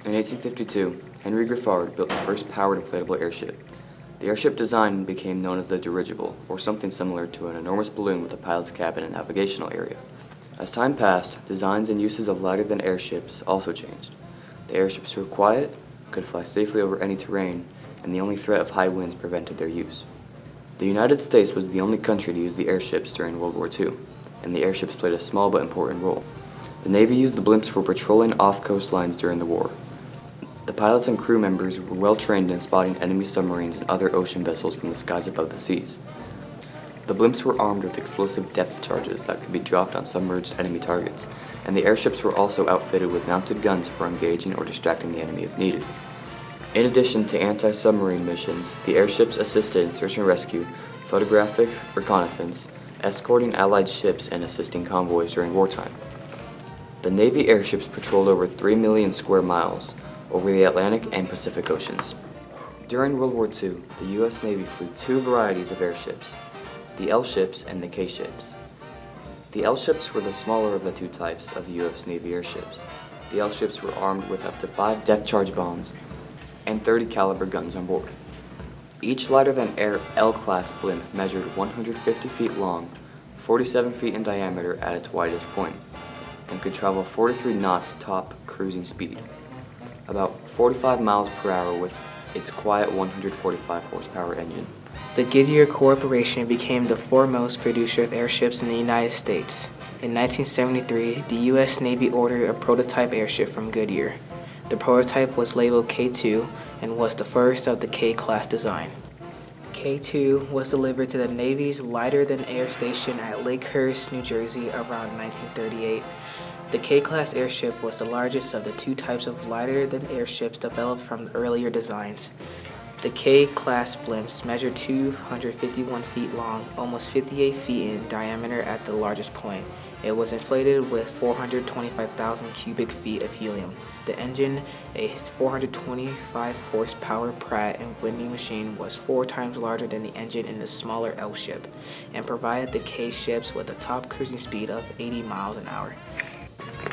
In 1852, Henry Giffard built the first powered inflatable airship. The airship design became known as the dirigible, or something similar to an enormous balloon with a pilot's cabin and navigational area. As time passed, designs and uses of lighter-than airships also changed. The airships were quiet, could fly safely over any terrain, and the only threat of high winds prevented their use. The United States was the only country to use the airships during World War II, and the airships played a small but important role. The Navy used the blimps for patrolling off coastlines during the war. The pilots and crew members were well trained in spotting enemy submarines and other ocean vessels from the skies above the seas. The blimps were armed with explosive depth charges that could be dropped on submerged enemy targets, and the airships were also outfitted with mounted guns for engaging or distracting the enemy if needed. In addition to anti-submarine missions, the airships assisted in search and rescue, photographic reconnaissance, escorting Allied ships, and assisting convoys during wartime. The Navy airships patrolled over 3 million square miles over the Atlantic and Pacific Oceans. During World War II, the U.S. Navy flew two varieties of airships, the L ships and the K ships. The L ships were the smaller of the two types of U.S. Navy airships. The L ships were armed with up to 5 depth charge bombs and 30 caliber guns on board. Each lighter-than-air L-class blimp measured 150 feet long, 47 feet in diameter at its widest point, and could travel 43 knots top cruising speed, about 45 miles per hour with its quiet 145 horsepower engine. The Goodyear Corporation became the foremost producer of airships in the United States. In 1973, the U.S. Navy ordered a prototype airship from Goodyear. The prototype was labeled K-2 and was the first of the K-class design. K-2 was delivered to the Navy's lighter-than-air station at Lakehurst, New Jersey around 1938. The K-class airship was the largest of the two types of lighter-than-air ships developed from earlier designs. The K-class blimps measured 251 feet long, almost 58 feet in diameter at the largest point. It was inflated with 425,000 cubic feet of helium. The engine, a 425 horsepower Pratt & Whitney machine, was 4 times larger than the engine in the smaller L ship and provided the K ships with a top cruising speed of 80 miles an hour.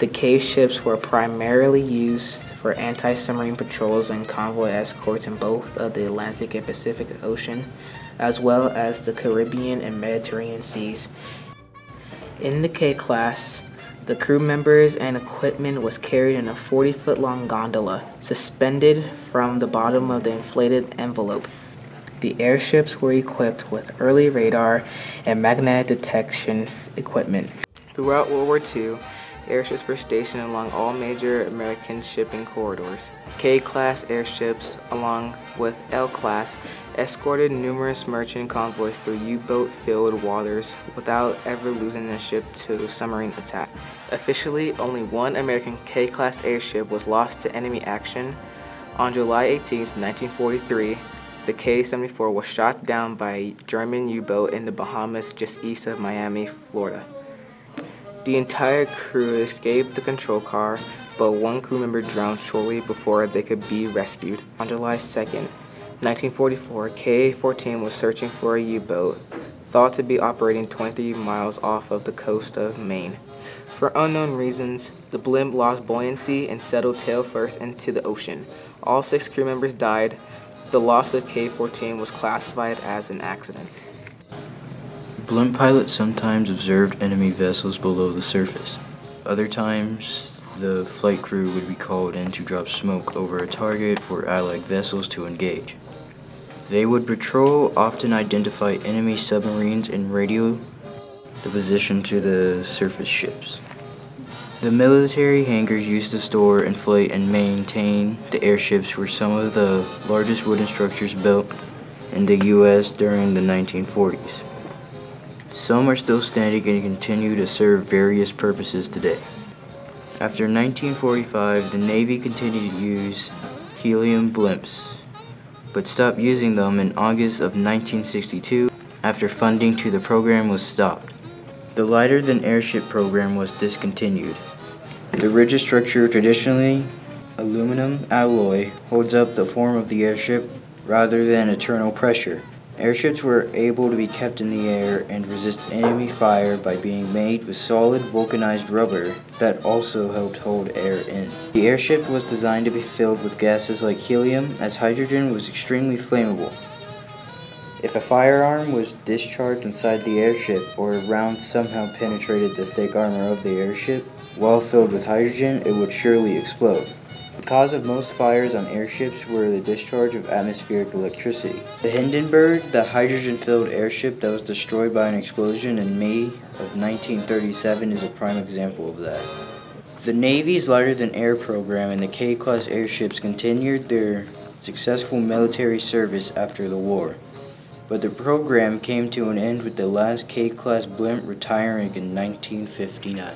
The K ships were primarily used for anti-submarine patrols and convoy escorts in both of the Atlantic and Pacific Ocean, as well as the Caribbean and Mediterranean seas. In the K class, the crew members and equipment was carried in a 40-foot-long gondola, suspended from the bottom of the inflated envelope. The airships were equipped with early radar and magnetic detection equipment. Throughout World War II, airships were stationed along all major American shipping corridors. K-class airships, along with L-class, escorted numerous merchant convoys through U-boat-filled waters without ever losing a ship to submarine attack. Officially, only one American K-class airship was lost to enemy action. On July 18, 1943, the K-74 was shot down by a German U-boat in the Bahamas just east of Miami, Florida. The entire crew escaped the control car, but one crew member drowned shortly before they could be rescued. On July 2nd, 1944, K-14 was searching for a U-boat, thought to be operating 23 miles off of the coast of Maine. For unknown reasons, the blimp lost buoyancy and settled tail first into the ocean. All 6 crew members died. The loss of K-14 was classified as an accident. Blimp pilots sometimes observed enemy vessels below the surface. Other times, the flight crew would be called in to drop smoke over a target for Allied vessels to engage. They would patrol, often identify enemy submarines, and radio the position to the surface ships. The military hangars used to store, inflate, and maintain the airships were some of the largest wooden structures built in the U.S. during the 1940s. Some are still standing and continue to serve various purposes today. After 1945, the Navy continued to use helium blimps, but stopped using them in August of 1962 after funding to the program was stopped. The lighter-than-airship program was discontinued. The rigid structure, traditionally aluminum alloy, holds up the form of the airship rather than internal pressure. Airships were able to be kept in the air and resist enemy fire by being made with solid vulcanized rubber that also helped hold air in. The airship was designed to be filled with gases like helium, as hydrogen was extremely flammable. If a firearm was discharged inside the airship or a round somehow penetrated the thick armor of the airship, while filled with hydrogen, it would surely explode. The cause of most fires on airships were the discharge of atmospheric electricity. The Hindenburg, the hydrogen-filled airship that was destroyed by an explosion in May of 1937, is a prime example of that. The Navy's lighter-than-air program and the K-class airships continued their successful military service after the war, but the program came to an end with the last K-class blimp retiring in 1959.